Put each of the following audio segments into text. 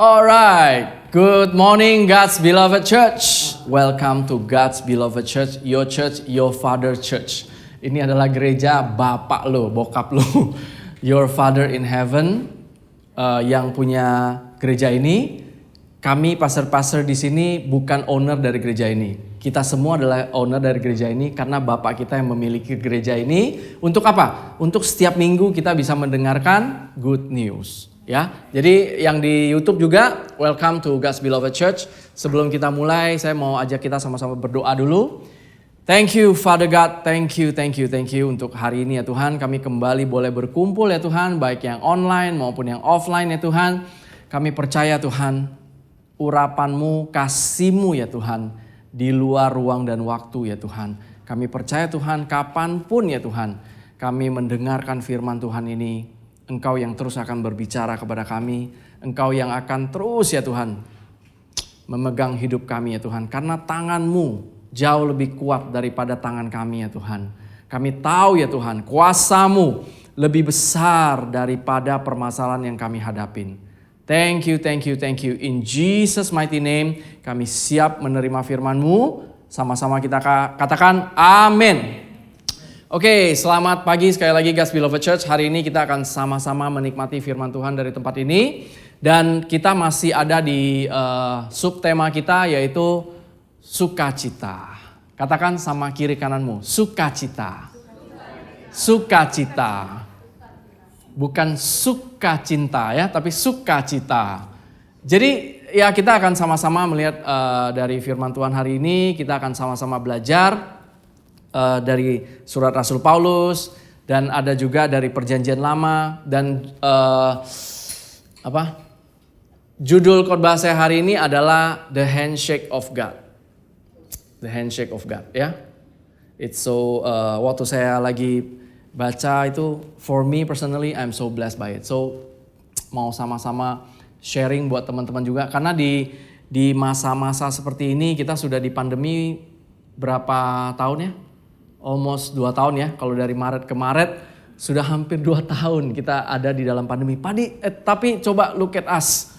Alright, good morning God's beloved church. Welcome to God's beloved church, your father church. Ini adalah gereja bapak lo, bokap lo. Your father in heaven yang punya gereja ini. Kami pastor-pastor di sini bukan owner dari gereja ini. Kita semua adalah owner dari gereja ini karena bapak kita yang memiliki gereja ini. Untuk apa? Untuk setiap minggu kita bisa mendengarkan good news. Ya, jadi yang di YouTube juga, welcome to God's Beloved Church. Sebelum kita mulai, saya mau ajak kita sama-sama berdoa dulu. Thank you Father God, thank you untuk hari ini ya Tuhan. Kami kembali boleh berkumpul ya Tuhan, baik yang online maupun yang offline ya Tuhan. Kami percaya Tuhan, urapan-Mu, kasih-Mu ya Tuhan, di luar ruang dan waktu ya Tuhan. Kami percaya Tuhan, kapanpun ya Tuhan, kami mendengarkan firman Tuhan ini, Engkau yang terus akan berbicara kepada kami. Engkau yang akan terus ya Tuhan memegang hidup kami ya Tuhan. Karena tangan-Mu jauh lebih kuat daripada tangan kami ya Tuhan. Kami tahu ya Tuhan, kuasa-Mu lebih besar daripada permasalahan yang kami hadapin. Thank you. In Jesus mighty name kami siap menerima firman-Mu. Sama-sama kita katakan amin. Oke, selamat pagi sekali lagi God's Beloved Church. Hari ini kita akan sama-sama menikmati firman Tuhan dari tempat ini. Dan kita masih ada di subtema kita yaitu sukacita. Katakan sama kiri kananmu, sukacita. Sukacita. Bukan sukacinta ya, tapi sukacita. Jadi ya kita akan sama-sama melihat dari firman Tuhan hari ini. Kita akan sama-sama belajar dari surat Rasul Paulus dan ada juga dari Perjanjian Lama dan judul khotbah saya hari ini adalah The Handshake of God. The Handshake of God ya. It's so waktu saya lagi baca itu, for me personally I'm so blessed by it. So mau sama-sama sharing buat teman-teman juga karena di masa-masa seperti ini kita sudah di pandemi berapa tahun ya? Almost 2 tahun ya, kalau dari Maret ke Maret sudah hampir 2 tahun kita ada di dalam pandemi. Tapi coba look at us.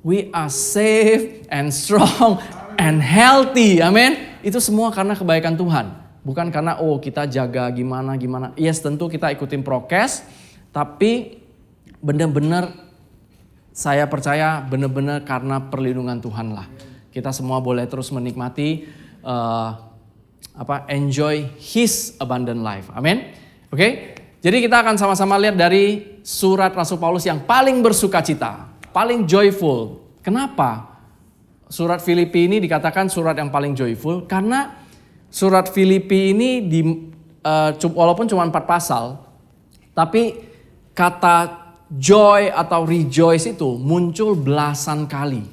We are safe and strong and healthy. Amin. Itu semua karena kebaikan Tuhan. Bukan karena kita jaga gimana. Yes, tentu kita ikutin prokes, tapi benar-benar saya percaya benar-benar karena perlindungan Tuhan lah. Kita semua boleh terus menikmati enjoy His abundant life. Amin. Oke. Jadi kita akan sama-sama lihat dari surat Rasul Paulus yang paling bersukacita, paling joyful. Kenapa? Surat Filipi ini dikatakan surat yang paling joyful karena surat Filipi ini walaupun cuma 4 pasal, tapi kata joy atau rejoice itu muncul belasan kali.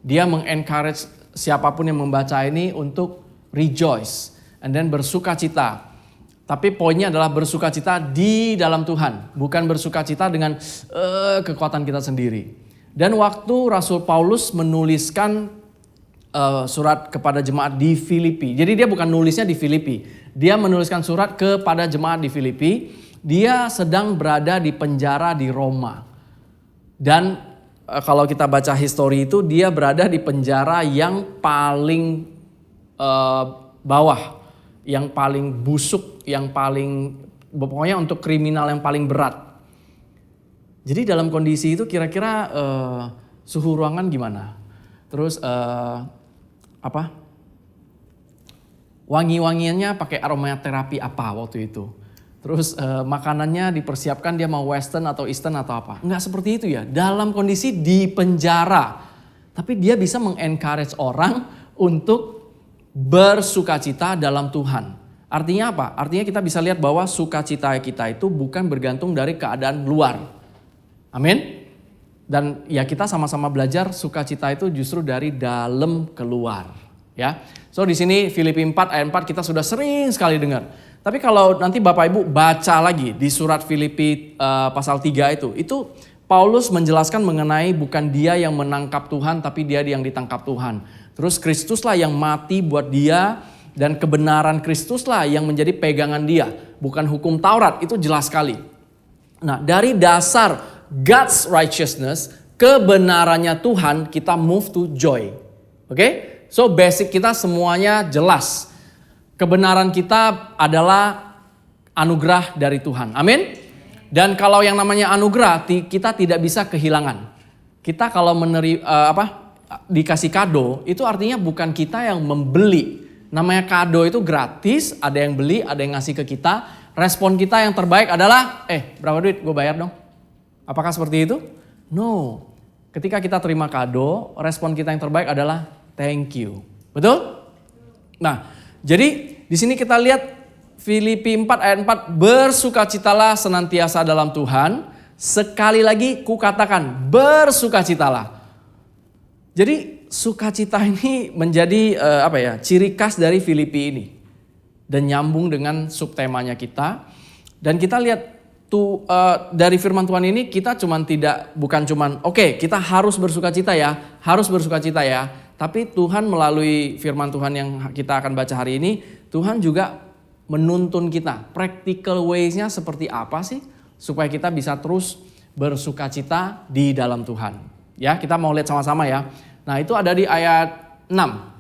Dia mengencourage siapapun yang membaca ini untuk rejoice and then bersukacita. Tapi poinnya adalah bersukacita di dalam Tuhan, bukan bersukacita dengan kekuatan kita sendiri. Dan waktu Rasul Paulus menuliskan surat kepada jemaat di Filipi. Jadi dia bukan nulisnya di Filipi. Dia menuliskan surat kepada jemaat di Filipi. Dia sedang berada di penjara di Roma. Dan kalau kita baca histori itu, dia berada di penjara yang paling bawah, yang paling busuk, yang paling pokoknya untuk kriminal yang paling berat. Jadi dalam kondisi itu kira-kira suhu ruangan gimana? Terus wangi-wangiannya pakai aromaterapi apa waktu itu? Terus makanannya dipersiapkan dia mau western atau eastern atau apa? Enggak seperti itu ya. Dalam kondisi di penjara, tapi dia bisa mengencourage orang untuk bersukacita dalam Tuhan. Artinya apa? Artinya kita bisa lihat bahwa sukacita kita itu bukan bergantung dari keadaan luar. Amin. Dan ya kita sama-sama belajar sukacita itu justru dari dalam keluar. Ya. So di sini Filipi 4 ayat 4 kita sudah sering sekali dengar. Tapi kalau nanti Bapak Ibu baca lagi di surat Filipi pasal 3 itu Paulus menjelaskan mengenai bukan dia yang menangkap Tuhan tapi dia yang ditangkap Tuhan. Terus Kristuslah yang mati buat dia dan kebenaran Kristuslah yang menjadi pegangan dia. Bukan hukum Taurat, itu jelas sekali. Nah dari dasar God's righteousness, kebenarannya Tuhan, kita move to joy. Oke? So basic kita semuanya jelas. Kebenaran kita adalah anugerah dari Tuhan. Amin. Dan kalau yang namanya anugerah, kita tidak bisa kehilangan. Kita kalau dikasih kado, itu artinya bukan kita yang membeli. Namanya kado itu gratis, ada yang beli, ada yang ngasih ke kita. Respon kita yang terbaik adalah, berapa duit? Gue bayar dong. Apakah seperti itu? No. Ketika kita terima kado, respon kita yang terbaik adalah thank you. Betul? Nah, jadi di sini kita lihat Filipi 4 ayat 4, bersukacitalah senantiasa dalam Tuhan. Sekali lagi kukatakan, bersukacitalah. Jadi sukacita ini menjadi ciri khas dari Filipi ini. Dan nyambung dengan subtemanya kita. Dan kita lihat dari firman Tuhan ini kita bukan cuman kita harus bersukacita ya, Tapi Tuhan melalui firman Tuhan yang kita akan baca hari ini, Tuhan juga menuntun kita. Practical ways-nya seperti apa sih? Supaya kita bisa terus bersukacita di dalam Tuhan. Ya, kita mau lihat sama-sama ya. Nah, itu ada di ayat 6.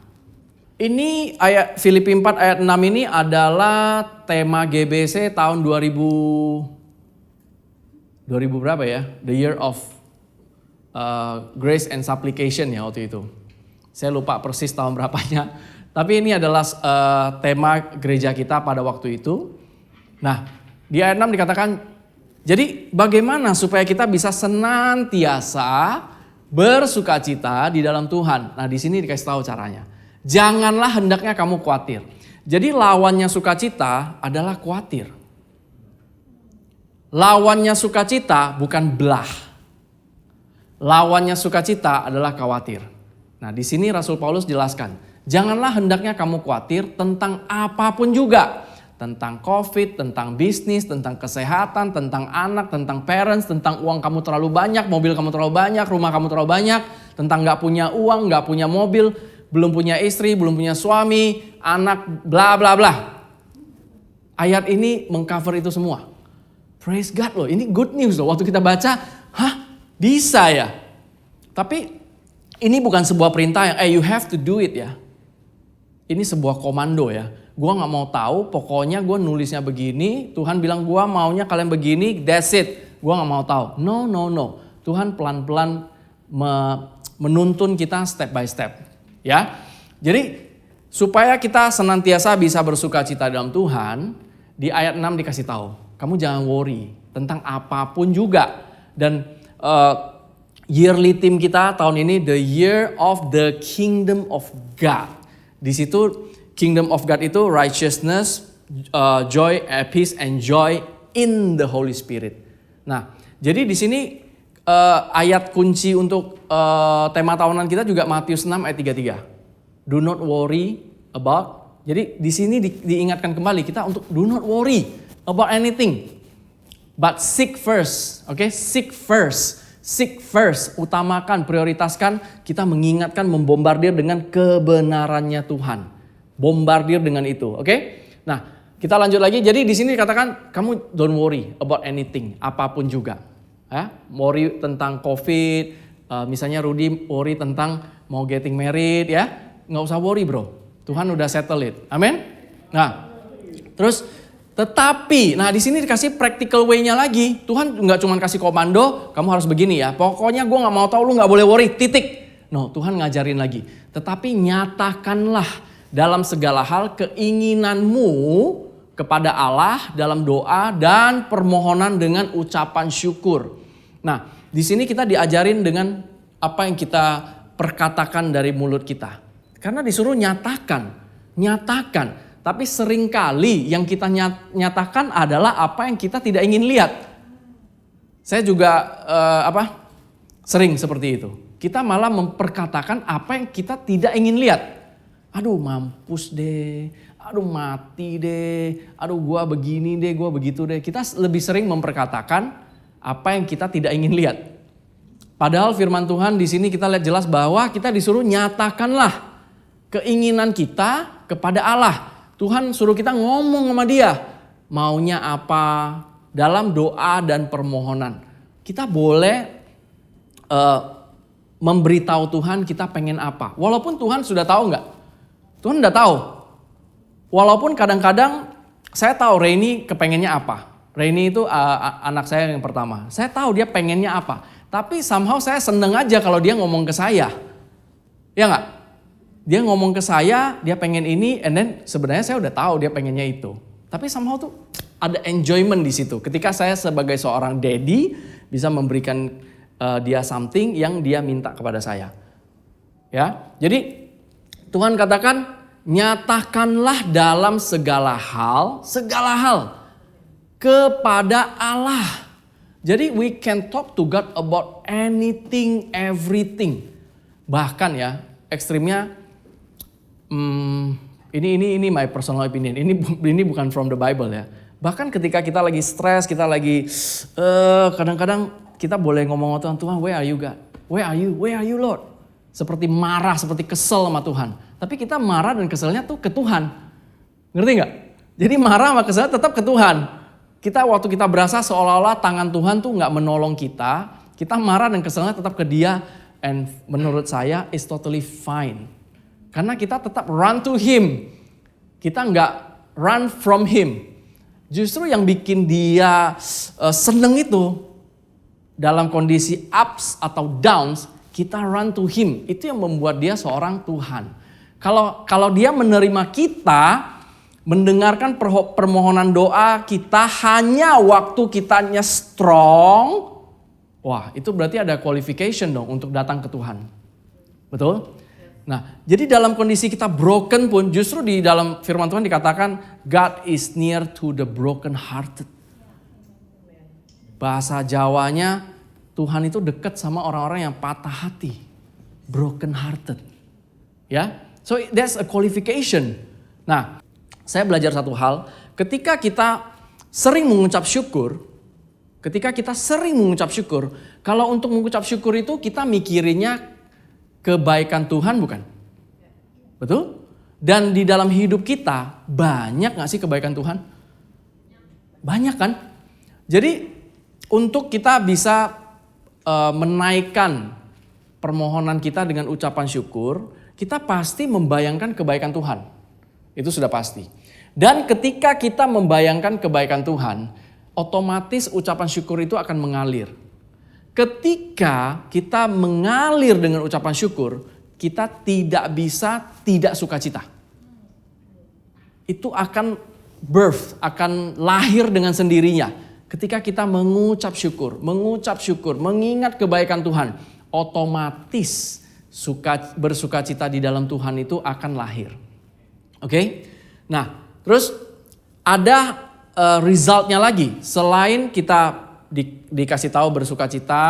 Ini ayat Filipi 4 ayat 6 ini adalah tema GBC tahun 2000 berapa ya? The Year of Grace and Supplication ya waktu itu. Saya lupa persis tahun berapanya. Tapi ini adalah tema gereja kita pada waktu itu. Nah, di ayat 6 dikatakan, jadi bagaimana supaya kita bisa senantiasa bersukacita di dalam Tuhan. Nah, di sini dikasih tahu caranya. Janganlah hendaknya kamu khawatir. Jadi lawannya sukacita adalah khawatir. Lawannya sukacita bukan belah. Lawannya sukacita adalah khawatir. Nah, di sini Rasul Paulus jelaskan. Janganlah hendaknya kamu khawatir tentang apapun juga. Tentang COVID, tentang bisnis, tentang kesehatan, tentang anak, tentang parents, tentang uang kamu terlalu banyak, mobil kamu terlalu banyak, rumah kamu terlalu banyak, tentang gak punya uang, gak punya mobil, belum punya istri, belum punya suami, anak, bla bla bla. Ayat ini mengcover itu semua. Praise God loh, ini good news loh. Waktu kita baca, bisa ya. Tapi ini bukan sebuah perintah yang you have to do it ya. Ini sebuah komando ya. Gua gak mau tahu, pokoknya gue nulisnya begini. Tuhan bilang gua maunya kalian begini, that's it. Gua gak mau tahu. No. Tuhan pelan-pelan menuntun kita step by step. Ya. Jadi supaya kita senantiasa bisa bersukacita dalam Tuhan, di ayat 6 dikasih tahu. Kamu jangan worry tentang apapun juga. Dan yearly theme kita tahun ini, the year of the kingdom of God. Di situ kingdom of God itu righteousness, joy, peace and joy in the Holy Spirit. Nah, jadi di sini ayat kunci untuk tema tahunan kita juga Matius 6 ayat 33. Do not worry about. Jadi di sini diingatkan kembali kita untuk do not worry about anything. But seek first. Seek first. Seek first, utamakan, prioritaskan, kita mengingatkan, membombardir dengan kebenarannya Tuhan. Bombardir dengan itu, oke? Nah, kita lanjut lagi. Jadi di sini dikatakan, kamu don't worry about anything, apapun juga. Worry tentang COVID, misalnya Rudy worry tentang mau getting married ya. Nggak usah worry bro, Tuhan udah settle it, amin? Nah, terus tetapi, nah di sini dikasih practical way-nya lagi. Tuhan nggak cuma kasih komando, kamu harus begini ya. Pokoknya gue nggak mau tahu, lu nggak boleh worry, titik. No, Tuhan ngajarin lagi. Tetapi nyatakanlah dalam segala hal keinginanmu kepada Allah dalam doa dan permohonan dengan ucapan syukur. Nah, di sini kita diajarin dengan apa yang kita perkatakan dari mulut kita. Karena disuruh nyatakan. Tapi seringkali yang kita nyatakan adalah apa yang kita tidak ingin lihat. Saya juga sering seperti itu. Kita malah memperkatakan apa yang kita tidak ingin lihat. Aduh mampus deh, aduh mati deh, aduh gua begini deh, gua begitu deh. Kita lebih sering memperkatakan apa yang kita tidak ingin lihat. Padahal firman Tuhan di sini kita lihat jelas bahwa kita disuruh nyatakanlah keinginan kita kepada Allah. Tuhan suruh kita ngomong sama dia. Maunya apa dalam doa dan permohonan. Kita boleh memberitahu Tuhan kita pengen apa. Walaupun Tuhan sudah tahu nggak? Tuhan udah tahu. Walaupun kadang-kadang saya tahu Reni kepengennya apa. Reni itu anak saya yang pertama. Saya tahu dia pengennya apa. Tapi somehow saya seneng aja kalau dia ngomong ke saya. Ya nggak? Dia ngomong ke saya, dia pengen ini, and then sebenarnya saya udah tahu dia pengennya itu. Tapi somehow tuh ada enjoyment di situ. Ketika saya sebagai seorang daddy bisa memberikan dia something yang dia minta kepada saya. Ya, jadi Tuhan katakan nyatakanlah dalam segala hal kepada Allah. Jadi we can talk to God about anything, everything. Bahkan ya, ekstrimnya ini my personal opinion. Ini bukan from the Bible ya. Bahkan ketika kita lagi stres, kita lagi kadang-kadang kita boleh ngomong sama Tuhan, where are you God? Where are you Lord? Seperti marah, seperti kesel sama Tuhan. Tapi kita marah dan keselnya tuh ke Tuhan. Ngerti nggak? Jadi marah sama keselnya tetap ke Tuhan. Waktu kita berasa seolah-olah tangan Tuhan tuh nggak menolong kita marah dan keselnya tetap ke Dia. And menurut saya it's totally fine. Karena kita tetap run to Him. Kita nggak run from Him. Justru yang bikin Dia seneng itu dalam kondisi ups atau downs, kita run to Him. Itu yang membuat Dia seorang Tuhan. Kalau Dia menerima kita, mendengarkan permohonan doa kita hanya waktu kitanya strong, wah itu berarti ada qualification dong untuk datang ke Tuhan. Betul? Nah, jadi dalam kondisi kita broken pun justru di dalam firman Tuhan dikatakan God is near to the broken hearted. Bahasa Jawanya Tuhan itu dekat sama orang-orang yang patah hati, broken hearted. Ya, so that's a qualification. Nah, saya belajar satu hal, ketika kita sering mengucap syukur, kalau untuk mengucap syukur itu kita mikirinnya kebaikan Tuhan bukan? Betul? Dan di dalam hidup kita banyak gak sih kebaikan Tuhan? Banyak kan? Jadi untuk kita bisa menaikkan permohonan kita dengan ucapan syukur, kita pasti membayangkan kebaikan Tuhan. Itu sudah pasti. Dan ketika kita membayangkan kebaikan Tuhan, otomatis ucapan syukur itu akan mengalir. Ketika kita mengalir dengan ucapan syukur, kita tidak bisa tidak sukacita. Itu akan akan lahir dengan sendirinya. Ketika kita mengucap syukur, mengingat kebaikan Tuhan, otomatis bersukacita di dalam Tuhan itu akan lahir. Oke? Nah, terus ada resultnya lagi. Selain kita dikasih tahu bersukacita,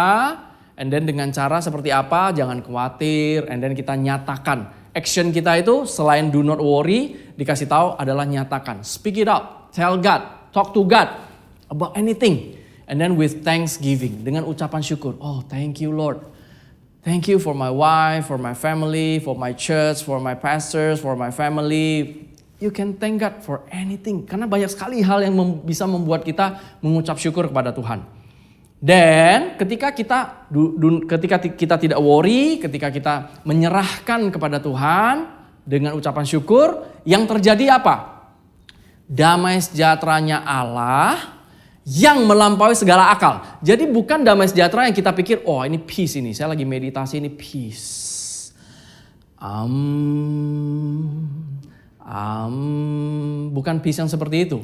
and then dengan cara seperti apa, jangan khawatir, and then kita nyatakan. Action kita itu selain do not worry, dikasih tahu adalah nyatakan. Speak it out, tell God, talk to God about anything. And then with thanksgiving, dengan ucapan syukur. Oh, thank you Lord. Thank you for my wife, for my family, for my church, for my pastors, for my family. You can thank God for anything. Karena banyak sekali hal yang bisa membuat kita mengucap syukur kepada Tuhan. Dan ketika kita tidak worry, ketika kita menyerahkan kepada Tuhan dengan ucapan syukur, yang terjadi apa? Damai sejahteranya Allah yang melampaui segala akal. Jadi bukan damai sejahtera yang kita pikir, oh ini peace ini, saya lagi meditasi ini peace. Bukan peace yang seperti itu.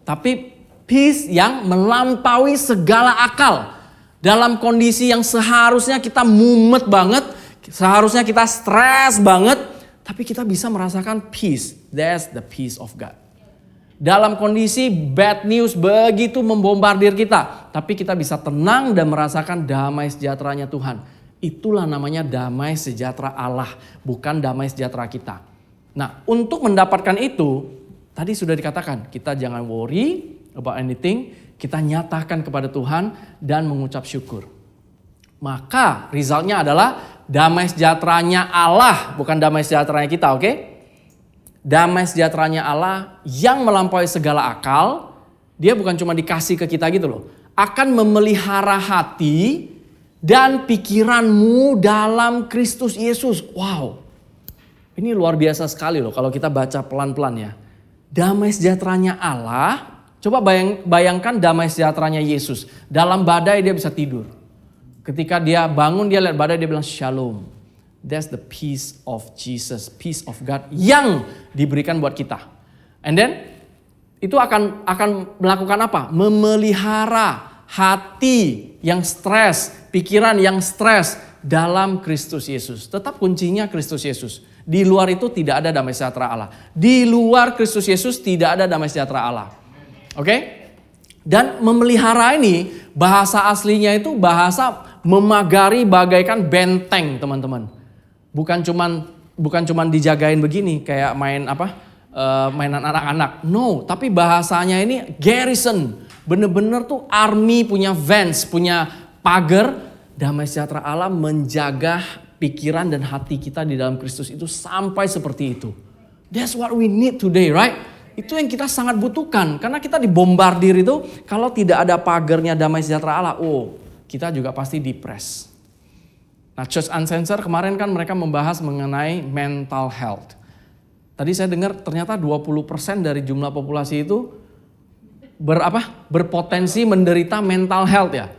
Tapi peace yang melampaui segala akal. Dalam kondisi yang seharusnya kita mumet banget, seharusnya kita stres banget, tapi kita bisa merasakan peace. That's the peace of God. Dalam kondisi bad news begitu membombardir kita, tapi kita bisa tenang dan merasakan damai sejahteranya Tuhan. Itulah namanya damai sejahtera Allah, bukan damai sejahtera kita. Nah, untuk mendapatkan itu, tadi sudah dikatakan, kita jangan worry about anything, kita nyatakan kepada Tuhan dan mengucap syukur. Maka resultnya adalah damai sejahteranya Allah, bukan damai sejahteranya kita, oke? Damai sejahteranya Allah yang melampaui segala akal, dia bukan cuma dikasih ke kita gitu loh. Akan memelihara hati dan pikiranmu dalam Kristus Yesus. Wow. Ini luar biasa sekali loh kalau kita baca pelan-pelan ya. Damai sejahteranya Allah, coba bayangkan damai sejahteranya Yesus. Dalam badai dia bisa tidur. Ketika dia bangun dia lihat badai dia bilang shalom. That's the peace of Jesus, peace of God yang diberikan buat kita. And then itu akan melakukan apa? Memelihara hati yang stres, pikiran yang stres dalam Kristus Yesus. Tetap kuncinya Kristus Yesus. Di luar itu tidak ada damai sejahtera Allah. Di luar Kristus Yesus tidak ada damai sejahtera Allah. Oke? Dan memelihara ini bahasa aslinya itu bahasa memagari bagaikan benteng, teman-teman. Bukan cuman dijagain begini kayak mainan anak-anak. No, tapi bahasanya ini garrison. Bener-bener tuh army punya fence, punya pagar. Damai sejahtera Allah menjaga pikiran dan hati kita di dalam Kristus itu sampai seperti itu. That's what we need today, right? Itu yang kita sangat butuhkan. Karena kita dibombardir itu kalau tidak ada pagarnya damai sejahtera Allah. Kita juga pasti depres. Nah, Church Uncensored kemarin kan mereka membahas mengenai mental health. Tadi saya dengar ternyata 20% dari jumlah populasi itu berpotensi menderita mental health ya.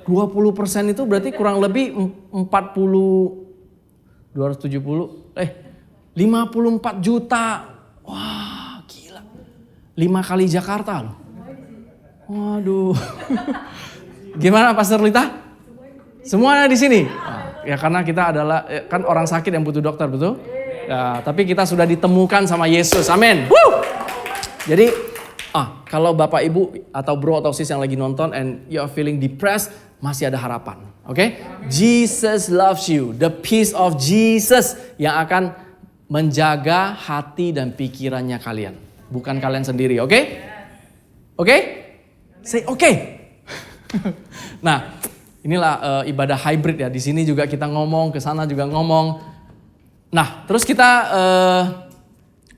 20% itu berarti kurang lebih 54 juta. Wah, gila. 5 kali Jakarta loh. Waduh. Gimana Pastor Lita? Semuanya di sini? Ya karena kita adalah kan orang sakit yang butuh dokter, betul? Ya, tapi kita sudah ditemukan sama Yesus. Amin. Jadi kalau Bapak Ibu atau bro atau sis yang lagi nonton and you are feeling depressed, masih ada harapan. Oke? Jesus loves you. The peace of Jesus yang akan menjaga hati dan pikirannya kalian, bukan kalian sendiri. Oke? Oke? Say oke. Nah, inilah ibadah hybrid ya. Di sini juga kita ngomong, ke sana juga ngomong. Nah, terus kita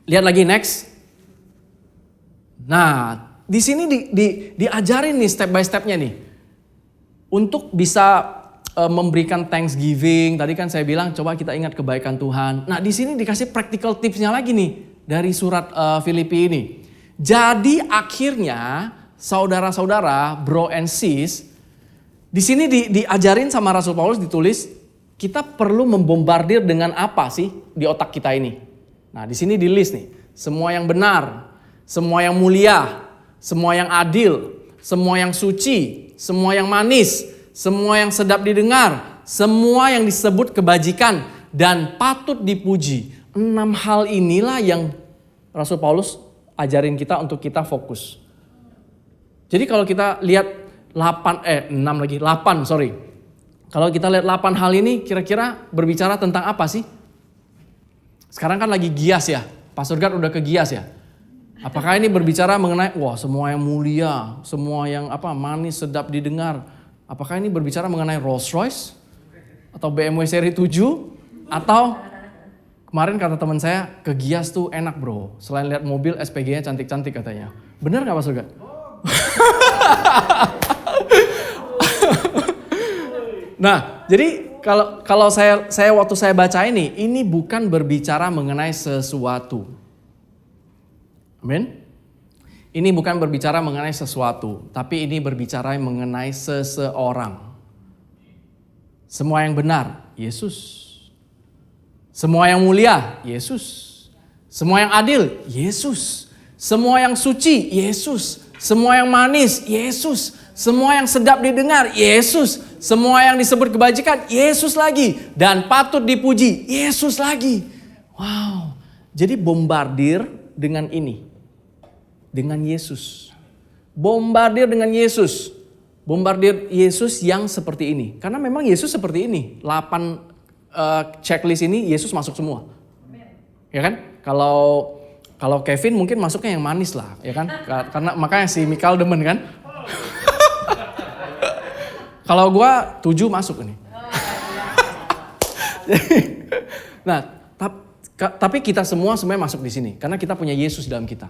lihat lagi next. Nah, di sini diajarin nih step by stepnya nih. Untuk bisa memberikan thanksgiving. Tadi kan saya bilang coba kita ingat kebaikan Tuhan. Nah, di sini dikasih practical tipsnya lagi nih dari surat Filipi ini. Jadi akhirnya saudara-saudara, bro and sis, di sini diajarin sama Rasul Paulus ditulis, kita perlu membombardir dengan apa sih di otak kita ini. Nah, di sini di list nih, semua yang benar, semua yang mulia, semua yang adil, semua yang suci, semua yang manis, semua yang sedap didengar, semua yang disebut kebajikan dan patut dipuji. 6 hal inilah yang Rasul Paulus ajarin kita untuk kita fokus. Jadi kalau kita lihat 8. Kalau kita lihat 8 hal ini kira-kira berbicara tentang apa sih? Sekarang kan lagi Gias ya. Pastor Gad udah ke Gias ya. Apakah ini berbicara mengenai semua yang mulia, semua yang manis, sedap didengar? Apakah ini berbicara mengenai Rolls Royce atau BMW seri 7 atau kemarin kata teman saya ke Gias tuh enak bro. Selain lihat mobil SPG-nya cantik-cantik katanya. Benar nggak Pastor Gad? Nah, jadi kalau saya waktu saya baca ini bukan berbicara mengenai sesuatu. Amin. Ini bukan berbicara mengenai sesuatu, tapi ini berbicara mengenai seseorang. Semua yang benar, Yesus. Semua yang mulia, Yesus. Semua yang adil, Yesus. Semua yang suci, Yesus. Semua yang manis, Yesus. Semua yang sedap didengar, Yesus. Semua yang disebut kebajikan, Yesus lagi. Dan patut dipuji, Yesus lagi. Wow. Jadi bombardir dengan ini. Dengan Yesus. Bombardir dengan Yesus. Bombardir Yesus yang seperti ini. Karena memang Yesus seperti ini. 8 checklist ini Yesus masuk semua. Ya kan? Kalau Kevin mungkin masuknya yang manis lah, ya kan? Karena makanya si Mikal demen kan? Kalau gua 7 masuk ini. Nah, tapi kita semua sebenarnya masuk di sini karena kita punya Yesus dalam kita.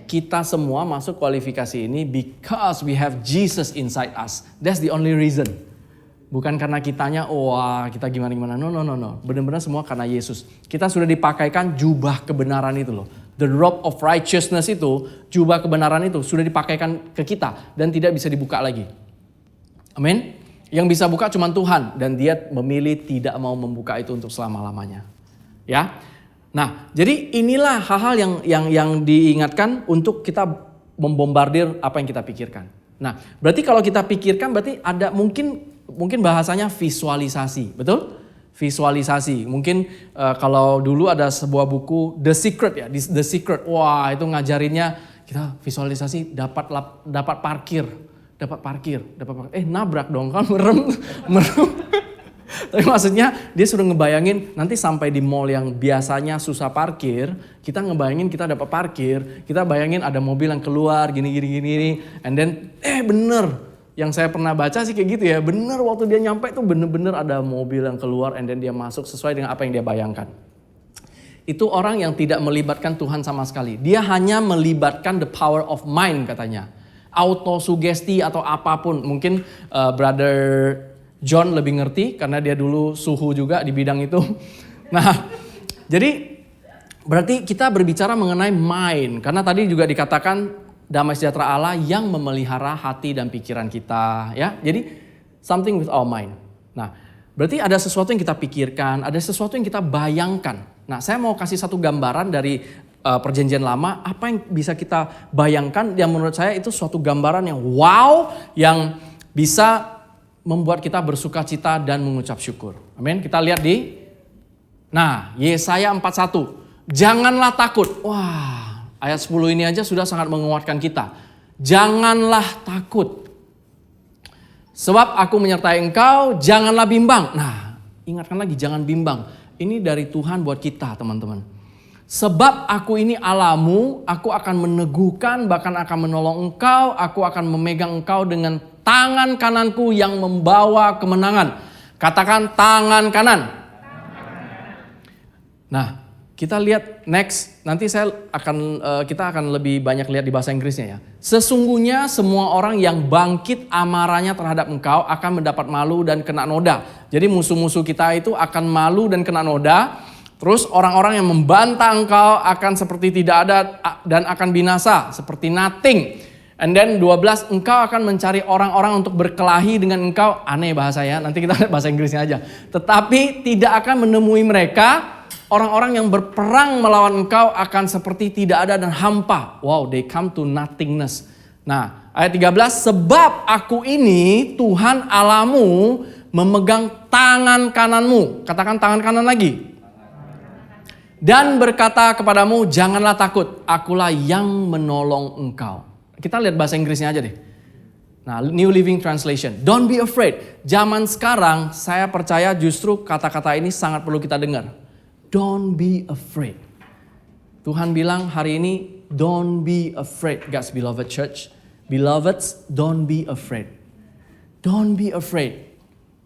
Kita semua masuk kualifikasi ini because we have Jesus inside us. That's the only reason. Bukan karena kitanya, wah kita gimana-gimana. No. Benar-benar semua karena Yesus. Kita sudah dipakaikan jubah kebenaran itu loh. The robe of righteousness itu, jubah kebenaran itu sudah dipakaikan ke kita dan tidak bisa dibuka lagi. Amin. Yang bisa buka cuma Tuhan dan Dia memilih tidak mau membuka itu untuk selama-lamanya. Ya. Nah, jadi inilah hal-hal yang diingatkan untuk kita membombardir apa yang kita pikirkan. Nah, berarti kalau kita pikirkan berarti ada mungkin bahasanya visualisasi, betul? Visualisasi. Mungkin kalau dulu ada sebuah buku The Secret ya, The Secret. Wah, itu ngajarinnya kita visualisasi dapat parkir. Nabrak dong kan, merem. Tapi maksudnya dia sudah ngebayangin nanti sampai di mall yang biasanya susah parkir, kita ngebayangin kita dapat parkir, kita bayangin ada mobil yang keluar gini, and then bener. Yang saya pernah baca sih kayak gitu ya, bener waktu dia nyampe tuh bener-bener ada mobil yang keluar and then dia masuk sesuai dengan apa yang dia bayangkan. Itu orang yang tidak melibatkan Tuhan sama sekali. Dia hanya melibatkan the power of mind katanya. Autosugesti atau apapun. Mungkin Brother John lebih ngerti karena dia dulu suhu juga di bidang itu. Nah, jadi berarti kita berbicara mengenai mind. Karena tadi juga dikatakan damai sejahtera Allah yang memelihara hati dan pikiran kita, ya. Jadi something with our mind. Nah, berarti ada sesuatu yang kita pikirkan, ada sesuatu yang kita bayangkan. Nah, saya mau kasih satu gambaran dari Perjanjian Lama, apa yang bisa kita bayangkan yang menurut saya itu suatu gambaran yang wow, yang bisa membuat kita bersuka cita dan mengucap syukur. Amin. Kita lihat Yesaya 41. Janganlah takut. Wah, ayat 10 ini aja sudah sangat menguatkan kita. Janganlah takut. Sebab aku menyertai engkau, janganlah bimbang. Nah, ingatkan lagi, jangan bimbang. Ini dari Tuhan buat kita, teman-teman. Sebab aku ini Allahmu, aku akan meneguhkan, bahkan akan menolong engkau, aku akan memegang engkau dengan tangan kananku yang membawa kemenangan. Katakan tangan kanan. Nah, kita lihat next, nanti kita akan lebih banyak lihat di bahasa Inggrisnya ya. Sesungguhnya semua orang yang bangkit amarahnya terhadap engkau akan mendapat malu dan kena noda. Jadi musuh-musuh kita itu akan malu dan kena noda. Terus orang-orang yang membantah engkau akan seperti tidak ada dan akan binasa, seperti nothing. And then 12, engkau akan mencari orang-orang untuk berkelahi dengan engkau. Aneh bahasa ya, nanti kita lihat bahasa Inggrisnya aja. Tetapi tidak akan menemui mereka. Orang-orang yang berperang melawan engkau akan seperti tidak ada dan hampa. Wow, they come to nothingness. Nah, ayat 13, sebab aku ini Tuhan Allahmu memegang tangan kananmu. Katakan tangan kanan lagi. Dan berkata kepadamu, janganlah takut, akulah yang menolong engkau. Kita lihat bahasa Inggrisnya aja deh. Nah, New Living Translation. Don't be afraid. Zaman sekarang saya percaya justru kata-kata ini sangat perlu kita dengar. Don't be afraid. Tuhan bilang hari ini, don't be afraid, God's beloved church. Beloveds, don't be afraid. Don't be afraid.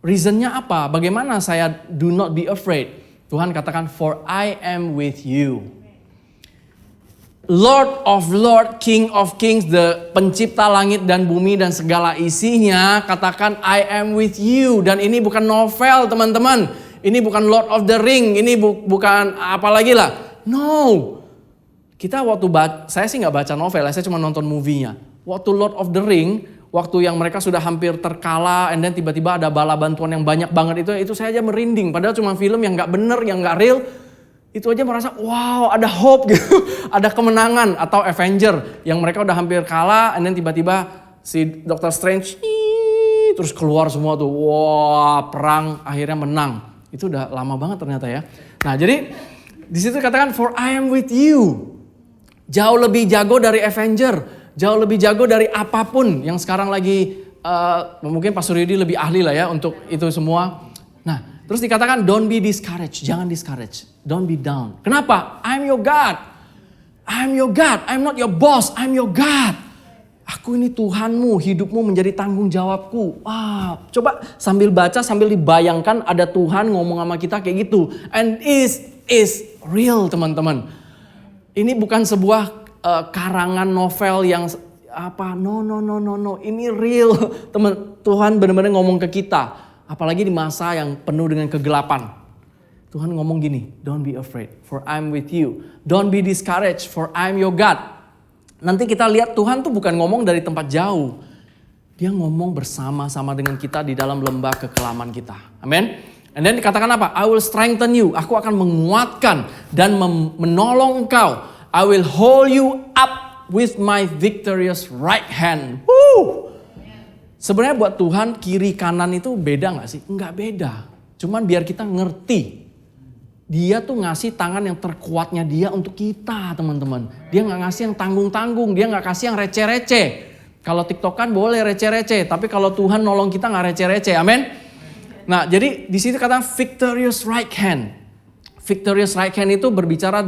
Reasonnya apa? Bagaimana saya do not be afraid? Tuhan katakan, for I am with you. Lord of Lord, King of Kings, the pencipta langit dan bumi dan segala isinya, katakan I am with you. Dan ini bukan novel, teman-teman. Ini bukan Lord of the Ring, ini bukan apa lagi lah. No. Kita saya sih nggak baca novel, saya cuma nonton movie-nya. Waktu Lord of the Ring, waktu yang mereka sudah hampir terkala, and then tiba-tiba ada bala bantuan yang banyak banget itu saya aja merinding. Padahal cuma film yang nggak bener, yang nggak real. Itu aja merasa wow, ada hope gitu, ada kemenangan. Atau Avenger yang mereka udah hampir kalah, and then tiba-tiba si Dr. Strange terus keluar semua tuh, wah perang akhirnya menang. Itu udah lama banget ternyata ya. Nah jadi di situ katakan for I am with you. Jauh lebih jago dari Avenger, jauh lebih jago dari apapun yang sekarang lagi mungkin Pak Suryadi lebih ahli lah ya untuk itu semua. Nah terus dikatakan don't be discouraged, jangan discouraged, don't be down. Kenapa? I'm your God, I'm your God, I'm not your boss, I'm your God. Aku ini Tuhanmu, hidupmu menjadi tanggung jawabku. Wah, coba sambil baca, sambil dibayangkan ada Tuhan ngomong sama kita kayak gitu. And is real teman-teman. Ini bukan sebuah karangan novel yang apa, no. Ini real. Teman, Tuhan benar-benar ngomong ke kita. Apalagi di masa yang penuh dengan kegelapan. Tuhan ngomong gini, don't be afraid, for I'm with you. Don't be discouraged, for I'm your God. Nanti kita lihat Tuhan tuh bukan ngomong dari tempat jauh. Dia ngomong bersama-sama dengan kita di dalam lembah kekelaman kita. Amin. And then dikatakan apa? I will strengthen you. Aku akan menguatkan dan menolong engkau. I will hold you up with my victorious right hand. Woo! Sebenarnya buat Tuhan kiri kanan itu beda gak sih? Enggak beda. Cuman biar kita ngerti. Dia tuh ngasih tangan yang terkuatnya dia untuk kita, teman-teman. Dia gak ngasih yang tanggung-tanggung. Dia gak kasih yang receh-receh. Kalau TikTokan boleh receh-receh. Tapi kalau Tuhan nolong kita gak receh-receh. Amin. Nah, jadi di situ kata victorious right hand. Victorious right hand itu berbicara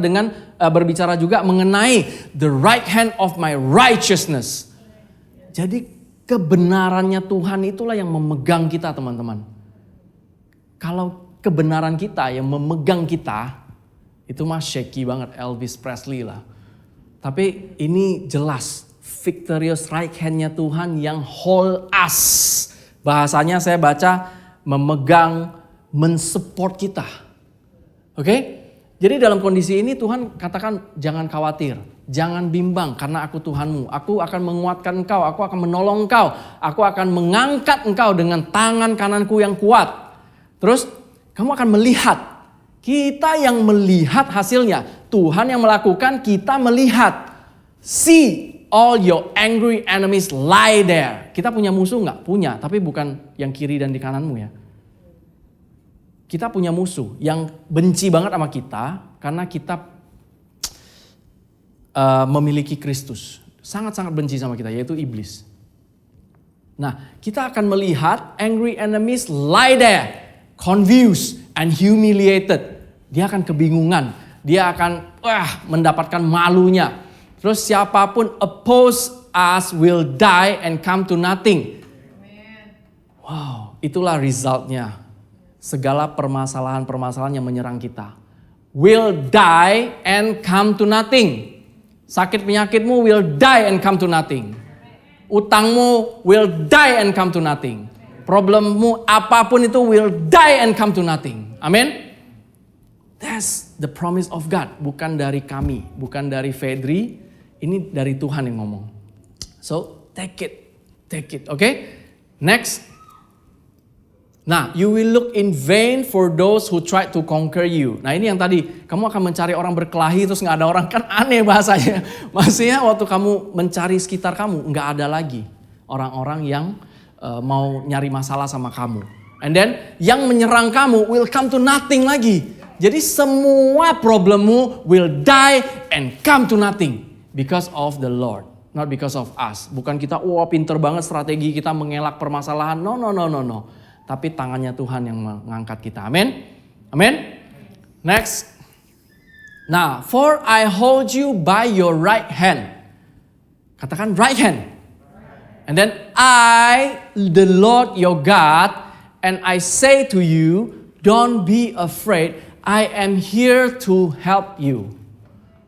juga mengenai the right hand of my righteousness. Jadi kebenarannya Tuhan itulah yang memegang kita, teman-teman. Kalau kebenaran kita yang memegang kita, itu mah shaky banget, Elvis Presley lah. Tapi ini jelas, victorious right hand-nya Tuhan yang hold us. Bahasanya saya baca, memegang, mensupport kita. Oke? Jadi dalam kondisi ini Tuhan katakan jangan khawatir. Jangan bimbang karena aku Tuhanmu. Aku akan menguatkan engkau. Aku akan menolong engkau. Aku akan mengangkat engkau dengan tangan kananku yang kuat. Terus kamu akan melihat. Kita yang melihat hasilnya. Tuhan yang melakukan, kita melihat. See all your angry enemies lie there. Kita punya musuh nggak? Punya. Tapi bukan yang kiri dan di kananmu ya. Kita punya musuh yang benci banget sama kita. Karena kita memiliki Kristus. Sangat-sangat benci sama kita, yaitu iblis. Nah, kita akan melihat angry enemies lie there, confused and humiliated. Dia akan kebingungan, dia akan mendapatkan malunya. Terus siapapun oppose us will die and come to nothing. Wow, itulah resultnya. Segala permasalahan-permasalahan yang menyerang kita will die and come to nothing. Sakit penyakitmu will die and come to nothing. Utangmu will die and come to nothing. Problemmu apapun itu will die and come to nothing. Amin. That's the promise of God. Bukan dari kami, bukan dari Fedri. Ini dari Tuhan yang ngomong. So take it, okay? Next. Nah, you will look in vain for those who try to conquer you. Nah, ini yang tadi, kamu akan mencari orang berkelahi terus gak ada orang, kan aneh bahasanya. Maksudnya waktu kamu mencari sekitar kamu, gak ada lagi orang-orang yang mau nyari masalah sama kamu. And then, yang menyerang kamu will come to nothing lagi. Jadi semua problemmu will die and come to nothing. Because of the Lord, not because of us. Bukan kita, pinter banget strategi kita mengelak permasalahan. No. Tapi tangannya Tuhan yang mengangkat kita. Amin. Amin. Next. Nah, for I hold you by your right hand. Katakan right hand. And then I, the Lord your God, and I say to you, don't be afraid. I am here to help you.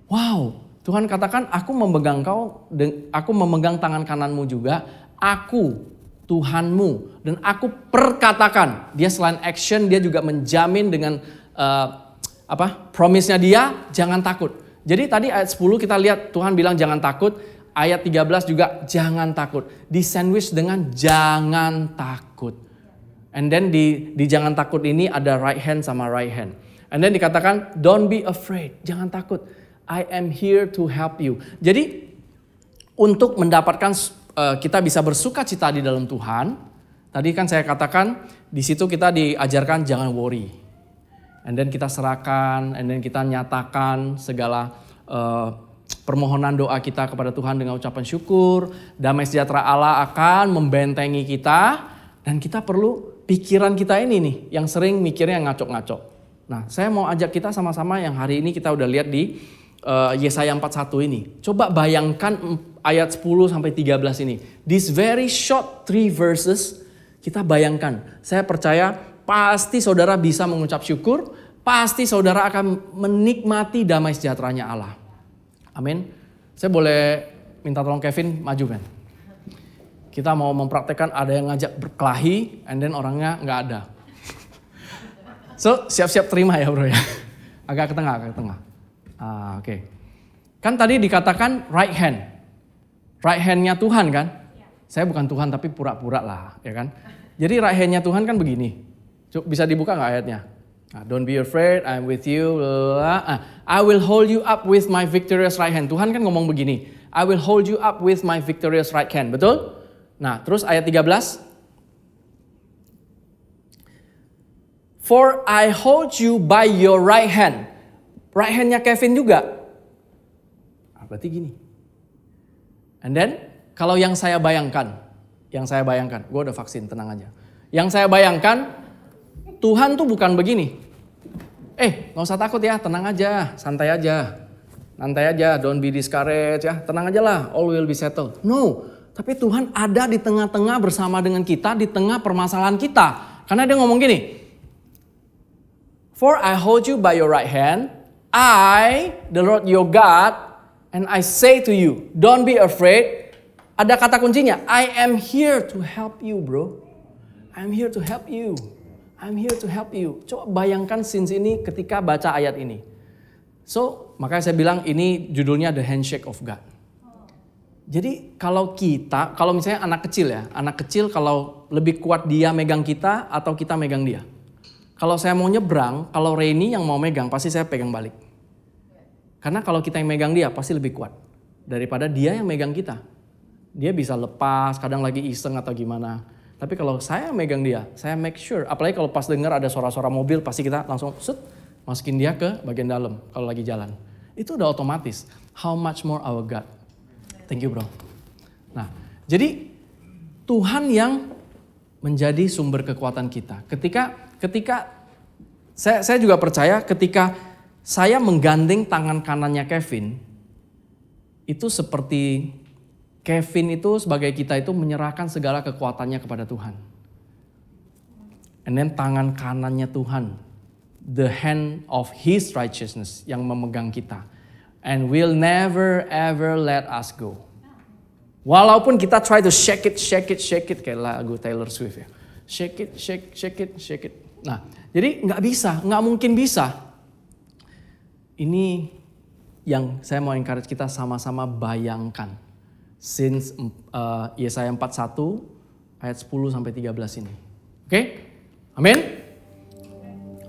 Wow. Tuhan katakan, aku memegang kau, aku memegang tangan kananmu juga. Aku Tuhanmu, dan aku perkatakan. Dia selain action, dia juga menjamin dengan promise-nya dia, jangan takut. Jadi tadi ayat 10 kita lihat Tuhan bilang jangan takut. Ayat 13 juga jangan takut. Di sandwich dengan jangan takut. And then di jangan takut ini ada right hand sama right hand. And then dikatakan don't be afraid, jangan takut. I am here to help you. Jadi untuk mendapatkan kita bisa bersuka cita di dalam Tuhan. Tadi kan saya katakan di situ kita diajarkan jangan worry. And then kita serahkan, and then kita nyatakan segala permohonan doa kita kepada Tuhan dengan ucapan syukur. Damai sejahtera Allah akan membentengi kita. Dan kita perlu pikiran kita ini nih yang sering mikirnya ngacok-ngacok. Nah, saya mau ajak kita sama-sama yang hari ini kita udah lihat di Yesaya 41 ini. Coba bayangkan ayat 10 sampai 13 ini. This very short 3 verses kita bayangkan. Saya percaya pasti saudara bisa mengucap syukur. Pasti saudara akan menikmati damai sejahteranya Allah. Amin. Saya boleh minta tolong Kevin maju kan. Kita mau mempraktekkan ada yang ngajak berkelahi, and then orangnya nggak ada. So, siap-siap terima ya bro ya. Agak ke tengah. Oke. Kan tadi dikatakan right hand. Right hand-nya Tuhan kan? Saya bukan Tuhan tapi pura-pura lah, ya kan? Jadi right hand-nya Tuhan kan begini. Bisa dibuka nggak ayatnya? Don't be afraid, I'm with you. I will hold you up with my victorious right hand. Tuhan kan ngomong begini. I will hold you up with my victorious right hand. Betul? Nah, terus ayat 13. For I hold you by your right hand. Right hand-nya Kevin juga. Berarti gini. And then, kalau yang saya bayangkan, gue udah vaksin, tenang aja. Yang saya bayangkan, Tuhan tuh bukan begini. Gak usah takut ya, tenang aja, santai aja. Nantai aja, don't be discouraged ya, tenang aja lah, all will be settled. No, tapi Tuhan ada di tengah-tengah bersama dengan kita, di tengah permasalahan kita. Karena dia ngomong gini, For I hold you by your right hand, I, the Lord your God, and I say to you, don't be afraid. Ada kata kuncinya, I am here to help you bro. I'm here to help you. I'm here to help you. Coba bayangkan scenes ini ketika baca ayat ini. So, makanya saya bilang ini judulnya The Handshake of God. Jadi kalau misalnya anak kecil kalau lebih kuat dia megang kita atau kita megang dia. Kalau saya mau nyebrang, kalau Reni yang mau megang pasti saya pegang balik. Karena kalau kita yang megang dia pasti lebih kuat daripada dia yang megang kita. Dia bisa lepas, kadang lagi iseng atau gimana. Tapi kalau saya megang dia, saya make sure. Apalagi kalau pas dengar ada suara-suara mobil, pasti kita langsung masukin dia ke bagian dalam kalau lagi jalan. Itu udah otomatis. How much more our God? Thank you bro. Nah, jadi Tuhan yang menjadi sumber kekuatan kita. Ketika saya juga percaya ketika saya menggandeng tangan kanannya Kevin, itu seperti Kevin itu sebagai kita itu menyerahkan segala kekuatannya kepada Tuhan. And then tangan kanannya Tuhan, the hand of His righteousness yang memegang kita. And will never ever let us go. Walaupun kita try to shake it kayak lagu Taylor Swift ya. Shake it. Nah, jadi nggak mungkin bisa. Ini yang saya mau encourage kita sama-sama bayangkan. Since Yesaya 41 ayat 10 sampai 13 ini. Oke? Amin?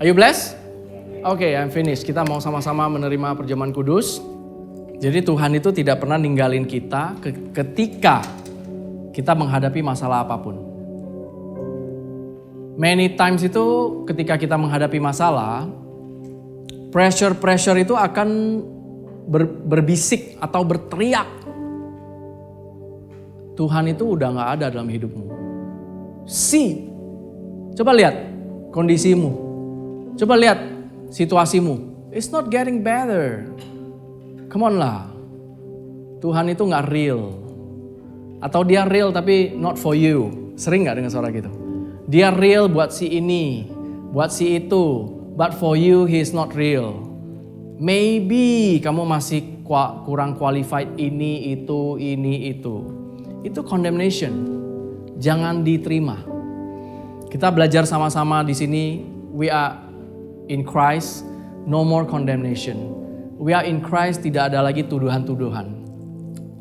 Are you blessed? Oke, I'm finished. Kita mau sama-sama menerima perjamuan kudus. Jadi Tuhan itu tidak pernah ninggalin kita ketika kita menghadapi masalah apapun. Many times itu ketika kita menghadapi masalah, pressure itu akan berbisik atau berteriak. Tuhan itu udah gak ada dalam hidupmu. Coba lihat kondisimu. Coba lihat situasimu. It's not getting better. Come on lah. Tuhan itu gak real. Atau dia real tapi not for you. Sering gak dengar suara gitu? Dia real buat si ini, buat si itu. But for you he is not real. Maybe kamu masih kurang qualified ini, itu. Itu condemnation. Jangan diterima. Kita belajar sama-sama di sini. We are in Christ, no more condemnation. We are in Christ, tidak ada lagi tuduhan-tuduhan.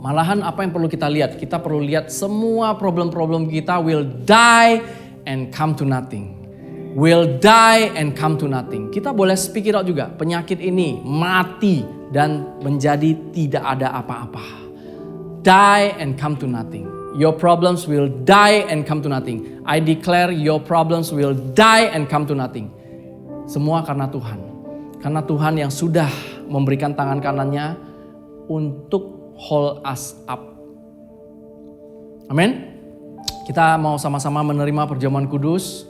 Malahan apa yang perlu kita lihat? Kita perlu lihat semua problem-problem kita will die and come to nothing. Will die and come to nothing. Kita boleh speak it out juga. Penyakit ini mati dan menjadi tidak ada apa-apa. Die and come to nothing. Your problems will die and come to nothing. I declare your problems will die and come to nothing. Semua karena Tuhan. Karena Tuhan yang sudah memberikan tangan kanannya untuk hold us up. Amin. Kita mau sama-sama menerima perjamuan kudus.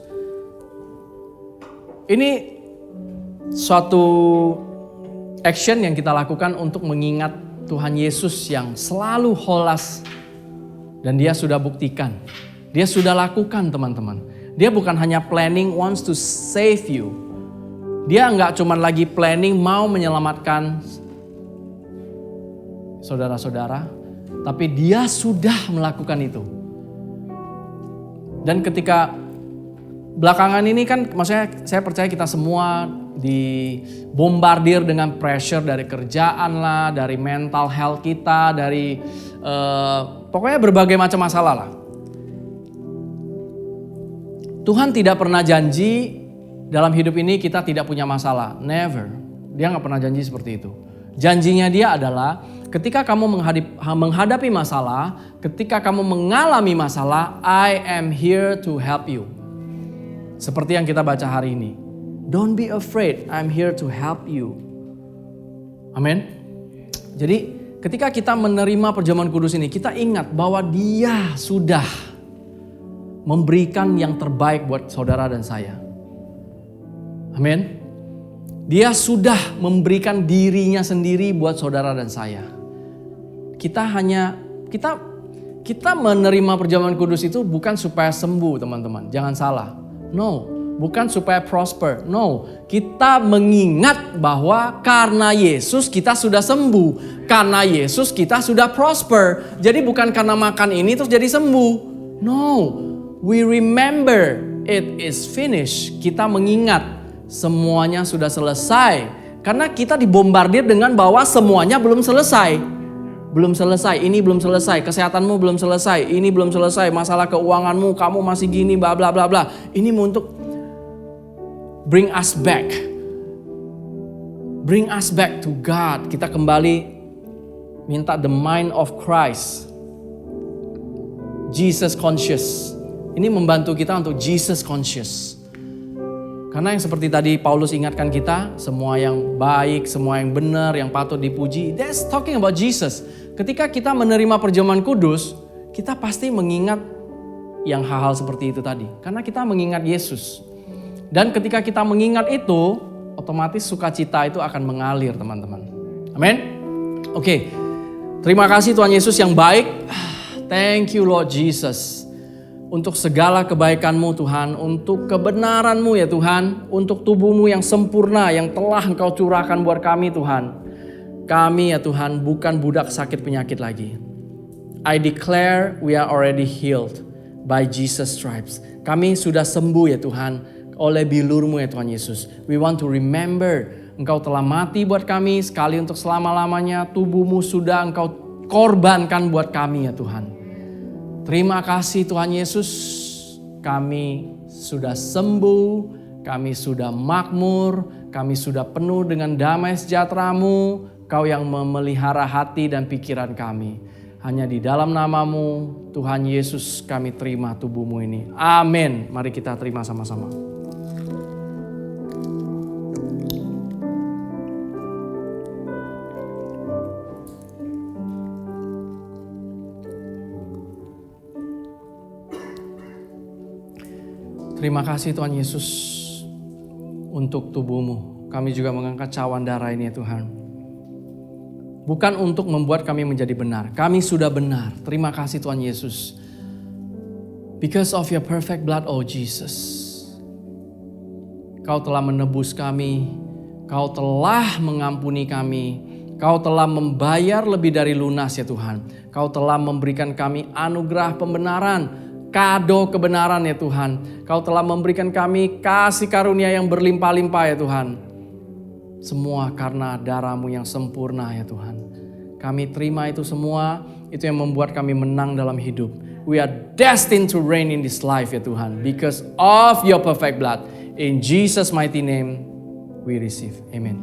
Ini suatu action yang kita lakukan untuk mengingat Tuhan Yesus yang selalu hold us. Dan dia sudah buktikan. Dia sudah lakukan teman-teman. Dia bukan hanya planning wants to save you. Dia enggak cuma lagi planning mau menyelamatkan saudara-saudara. Tapi dia sudah melakukan itu. Dan ketika belakangan ini kan, maksudnya saya percaya kita semua dibombardir dengan pressure dari kerjaan lah, dari mental health kita, dari pokoknya berbagai macam masalah lah. Tuhan tidak pernah janji dalam hidup ini kita tidak punya masalah. Never. Dia gak pernah janji seperti itu. Janjinya dia adalah ketika kamu menghadapi masalah, ketika kamu mengalami masalah, I am here to help you. Seperti yang kita baca hari ini. Don't be afraid, I'm here to help you. Amin. Jadi ketika kita menerima perjamuan kudus ini, kita ingat bahwa Dia sudah memberikan yang terbaik buat saudara dan saya. Amin. Dia sudah memberikan dirinya sendiri buat saudara dan saya. Kita menerima perjamuan kudus itu bukan supaya sembuh, teman-teman. Jangan salah. No, bukan supaya prosper. No, kita mengingat bahwa karena Yesus kita sudah sembuh. Karena Yesus kita sudah prosper. Jadi bukan karena makan ini terus jadi sembuh. No, we remember it is finished. Kita mengingat semuanya sudah selesai. Karena kita dibombardir dengan bahwa semuanya belum selesai. Belum selesai, ini belum selesai, kesehatanmu belum selesai, ini belum selesai, masalah keuanganmu, kamu masih gini, bla bla bla bla. Ini untuk bring us back. Bring us back to God. Kita kembali minta the mind of Christ. Jesus conscious. Ini membantu kita untuk Jesus conscious. Karena yang seperti tadi Paulus ingatkan kita, semua yang baik, semua yang benar, yang patut dipuji, that's talking about Jesus. Ketika kita menerima perjamuan kudus, kita pasti mengingat yang hal-hal seperti itu tadi. Karena kita mengingat Yesus. Dan ketika kita mengingat itu, otomatis sukacita itu akan mengalir, teman-teman. Amin? Oke. Terima kasih Tuhan Yesus yang baik. Thank you Lord Jesus. Untuk segala kebaikan-Mu Tuhan, untuk kebenaran-Mu ya Tuhan, untuk tubuh-Mu yang sempurna yang telah Engkau curahkan buat kami Tuhan. Kami ya Tuhan bukan budak sakit penyakit lagi. I declare we are already healed by Jesus stripes. Kami sudah sembuh ya Tuhan oleh bilur-Mu ya Tuhan Yesus. We want to remember Engkau telah mati buat kami sekali untuk selama-lamanya. Tubuh-Mu sudah Engkau korbankan buat kami ya Tuhan. Terima kasih Tuhan Yesus, kami sudah sembuh, kami sudah makmur, kami sudah penuh dengan damai sejahtera-Mu, Kau yang memelihara hati dan pikiran kami. Hanya di dalam nama-Mu, Tuhan Yesus, kami terima tubuh-Mu ini. Amin. Mari kita terima sama-sama. Terima kasih Tuhan Yesus untuk tubuh-Mu. Kami juga mengangkat cawan darah ini ya Tuhan. Bukan untuk membuat kami menjadi benar. Kami sudah benar. Terima kasih Tuhan Yesus. Because of your perfect blood, oh Jesus. Kau telah menebus kami. Kau telah mengampuni kami. Kau telah membayar lebih dari lunas ya Tuhan. Kau telah memberikan kami anugerah pembenaran. Kado kebenaran ya Tuhan. Kau telah memberikan kami kasih karunia yang berlimpah-limpah ya Tuhan. Semua karena darah-Mu yang sempurna ya Tuhan. Kami terima itu semua. Itu yang membuat kami menang dalam hidup. We are destined to reign in this life ya Tuhan. Because of your perfect blood. In Jesus' mighty name we receive. Amen.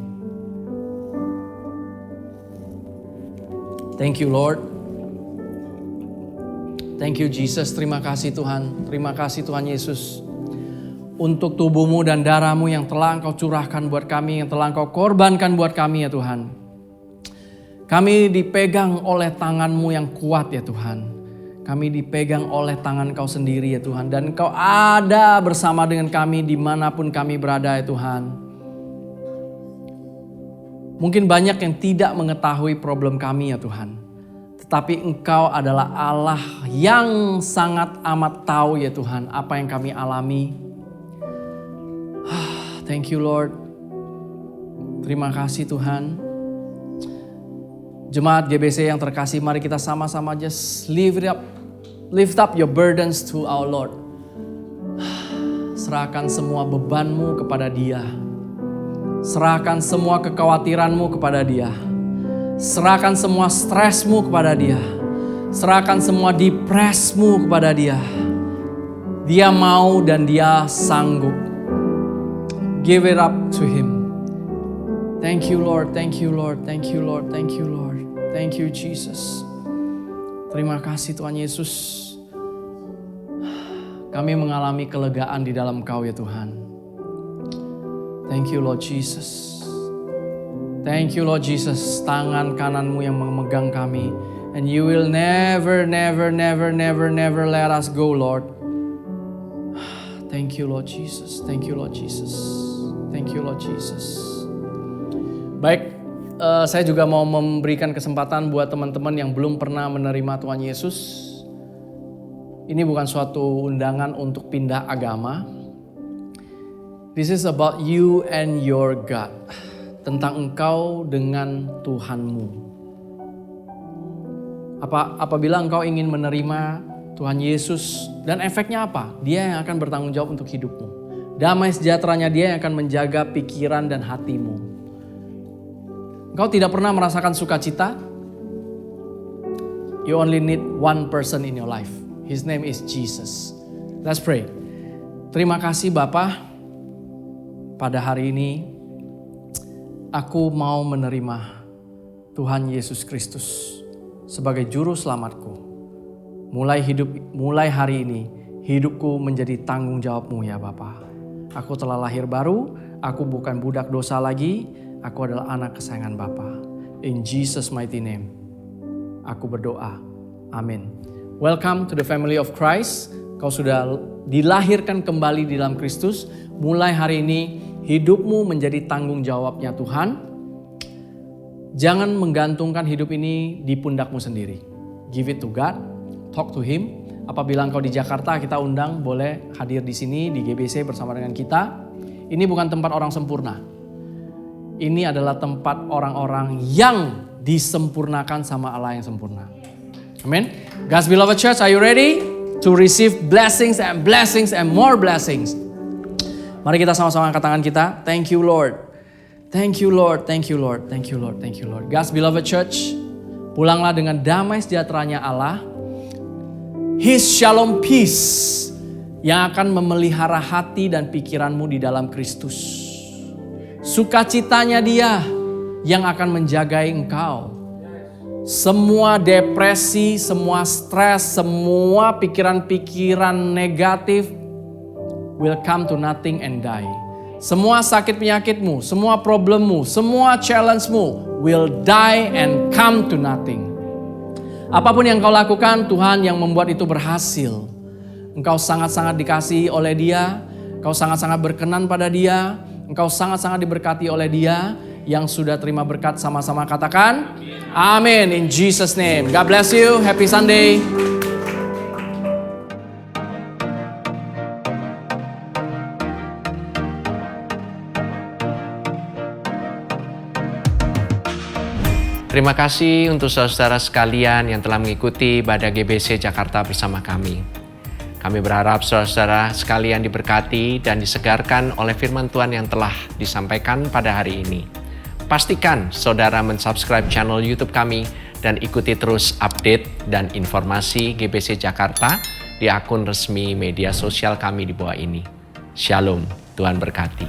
Thank you Lord. Thank you Jesus, terima kasih Tuhan. Terima kasih Tuhan Yesus. Untuk tubuh-Mu dan darah-Mu yang telah Engkau curahkan buat kami, yang telah Engkau korbankan buat kami ya Tuhan. Kami dipegang oleh tangan-Mu yang kuat ya Tuhan. Kami dipegang oleh tangan Kau sendiri ya Tuhan. Dan Engkau ada bersama dengan kami dimanapun kami berada ya Tuhan. Mungkin banyak yang tidak mengetahui problem kami ya Tuhan. Tetapi Engkau adalah Allah yang sangat amat tahu ya Tuhan apa yang kami alami. Thank you Lord. Terima kasih Tuhan. Jemaat GBC yang terkasih, mari kita sama-sama just lift up your burdens to our Lord. serahkan semua bebanmu kepada Dia. Serahkan semua kekhawatiranmu kepada Dia. Serahkan semua stresmu kepada Dia. Serahkan semua depresmu kepada Dia. Dia mau dan Dia sanggup. Give it up to Him. Thank you Lord, thank you Lord, thank you Lord, thank you Lord. Thank you Jesus. Terima kasih Tuhan Yesus. Kami mengalami kelegaan di dalam Kau ya Tuhan. Thank you Lord Jesus. Thank you Lord Jesus. Tangan kananmu yang memegang kami. And you will never let us go Lord. Thank you Lord Jesus. Thank you Lord Jesus. Thank you Lord Jesus. Baik, saya juga mau memberikan kesempatan buat teman-teman yang belum pernah menerima Tuhan Yesus. Ini bukan suatu undangan untuk pindah agama. This is about you and your God. Tentang engkau dengan Tuhanmu. Apabila engkau ingin menerima Tuhan Yesus, dan efeknya apa? Dia yang akan bertanggung jawab untuk hidupmu. Damai sejahteranya Dia yang akan menjaga pikiran dan hatimu. Engkau tidak pernah merasakan sukacita. You only need one person in your life. His name is Jesus. Let's pray. Terima kasih Bapa. Pada hari ini, aku mau menerima Tuhan Yesus Kristus sebagai juru selamatku. Mulai hari ini, hidupku menjadi tanggung jawab-Mu ya Bapa. Aku telah lahir baru, aku bukan budak dosa lagi, aku adalah anak kesayangan Bapa. In Jesus mighty name, aku berdoa. Amin. Welcome to the family of Christ. Kau sudah dilahirkan kembali di dalam Kristus. Mulai hari ini, hidupmu menjadi tanggung jawabnya Tuhan. Jangan menggantungkan hidup ini di pundakmu sendiri. Give it to God. Talk to Him. Apabila engkau di Jakarta, kita undang boleh hadir di sini di GBC bersama dengan kita. Ini bukan tempat orang sempurna. Ini adalah tempat orang-orang yang disempurnakan sama Allah yang sempurna. Amen. God's beloved church, are you ready to receive blessings and more blessings? Mari kita sama-sama angkat tangan kita. Thank you Lord. Thank you Lord. Thank you Lord. Thank you Lord. Thank you Lord. God's beloved church, pulanglah dengan damai sejahteranya Allah. His shalom peace yang akan memelihara hati dan pikiranmu di dalam Kristus. Sukacitanya Dia yang akan menjagai engkau. Semua depresi, semua stres, semua pikiran-pikiran negatif will come to nothing and die. Semua sakit penyakitmu, semua problemmu, semua challenge-mu will die and come to nothing. Apapun yang kau lakukan, Tuhan yang membuat itu berhasil. Engkau sangat-sangat dikasihi oleh Dia, engkau sangat-sangat berkenan pada Dia, engkau sangat-sangat diberkati oleh Dia. Yang sudah terima berkat sama-sama katakan amin in Jesus name. God bless you. Happy Sunday. Terima kasih untuk saudara-saudara sekalian yang telah mengikuti ibadah GBC Jakarta bersama kami. Kami berharap saudara-saudara sekalian diberkati dan disegarkan oleh firman Tuhan yang telah disampaikan pada hari ini. Pastikan saudara mensubscribe channel YouTube kami dan ikuti terus update dan informasi GBC Jakarta di akun resmi media sosial kami di bawah ini. Shalom, Tuhan berkati.